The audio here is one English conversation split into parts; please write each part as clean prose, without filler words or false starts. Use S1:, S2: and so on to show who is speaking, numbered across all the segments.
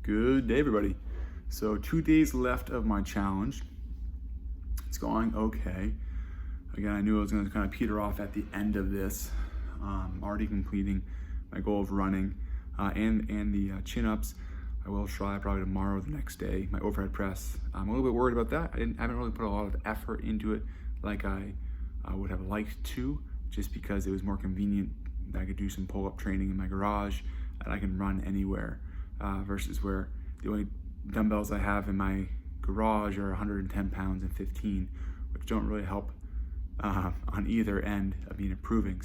S1: Good day, everybody. So 2 days left of my challenge. It's going okay. Again, I knew I was going to kind of peter off at the end of this. Already completing my goal of running and the chin-ups. I will try probably tomorrow or the next day. My overhead press, I'm a little bit worried about that. I haven't really put a lot of effort into it like I would have liked to, just because it was more convenient that I could do some pull-up training in my garage and I can run anywhere versus where the only dumbbells I have in my garage are 110 pounds and 15, which don't really help on either end of me improving.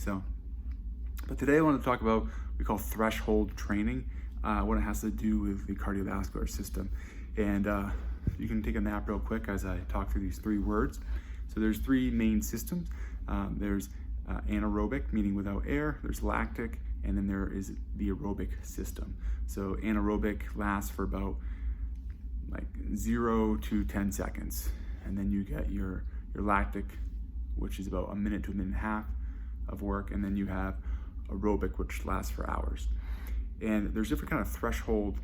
S1: But today I want to talk about what we call threshold training, what it has to do with the cardiovascular system. And you can take a nap real quick as I talk through these three words. So there's three main systems. There's anaerobic, meaning without air, there's lactic, and then there is the aerobic system. So anaerobic lasts for about like 0 to 10 seconds. And then you get your lactic, which is about 1 minute to 1.5 minutes of work. And then you have aerobic, which lasts for hours. And there's different kind of threshold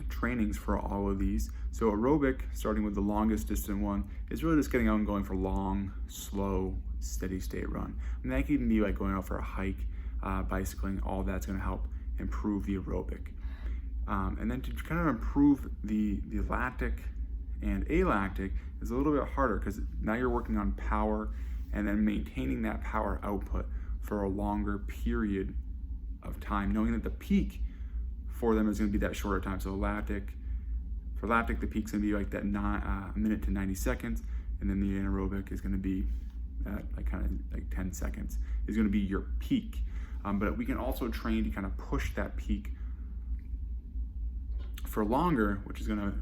S1: trainings for all of these. So aerobic, starting with the longest distant one, is really just getting out and going for long, slow, steady state run. And that can even be like going out for a hike, bicycling. All that's going to help improve the aerobic. And then to kind of improve the lactic and alactic is a little bit harder, because now you're working on power and then maintaining that power output for a longer period of time, knowing that the peak for them is going to be that shorter time. So for lactic, the peak's going to be like that 1 minute to 90 seconds, and then the anaerobic is going to be at like 10 seconds is going to be your peak. But we can also train to kind of push that peak for longer, which is going to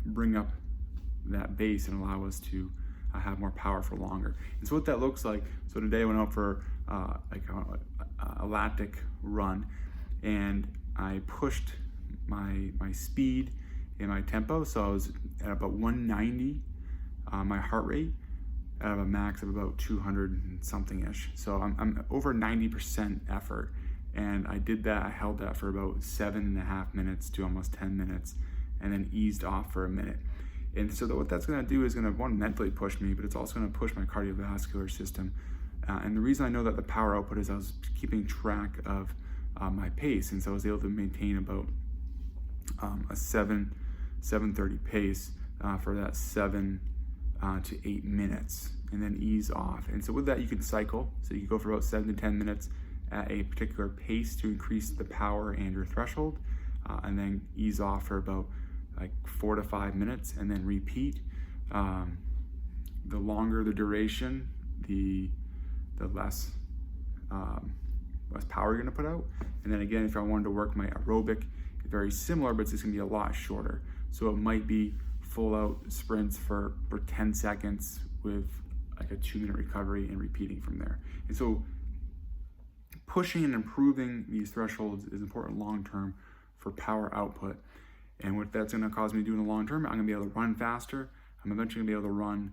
S1: bring up that base and allow us to have more power for longer. And so what that looks like, so today I went out for a lactic run, and I pushed my speed and my tempo. So I was at about 190, my heart rate, out of a max of about 200 and something-ish. So I'm over 90% effort. And I did that, I held that for about 7.5 minutes to almost 10 minutes, and then eased off for a minute. And so what that's gonna do is gonna, one, mentally push me, but it's also gonna push my cardiovascular system. And the reason I know that the power output is I was keeping track of my pace. And so I was able to maintain about a 7:30 pace for that 7 to 8 minutes, and then ease off. And so with that, you can cycle. So you can go for about 7 to 10 minutes at a particular pace to increase the power and your threshold, and then ease off for about like 4 to 5 minutes, and then repeat. The longer the duration, the less power you're gonna put out. And then again, if I wanted to work my aerobic, it's very similar, but it's just gonna be a lot shorter. So it might be full out sprints for 10 seconds with like a 2-minute recovery and repeating from there. And so pushing and improving these thresholds is important long-term for power output. And what that's gonna cause me to do in the long term, I'm gonna be able to run faster. I'm eventually gonna be able to run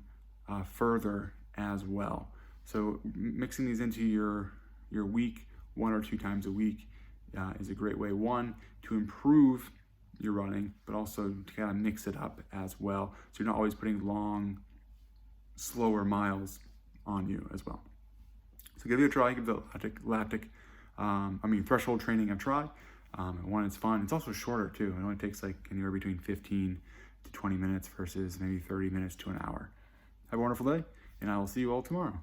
S1: further as well. So mixing these into your week, 1 or 2 times a week, is a great way, one, to improve your running, but also to kind of mix it up as well, so you're not always putting long, slower miles on you as well. So give it a try, give the threshold training a try. One, it's fun. It's also shorter too. It only takes like anywhere between 15 to 20 minutes versus maybe 30 minutes to an hour. Have a wonderful day, and I will see you all tomorrow.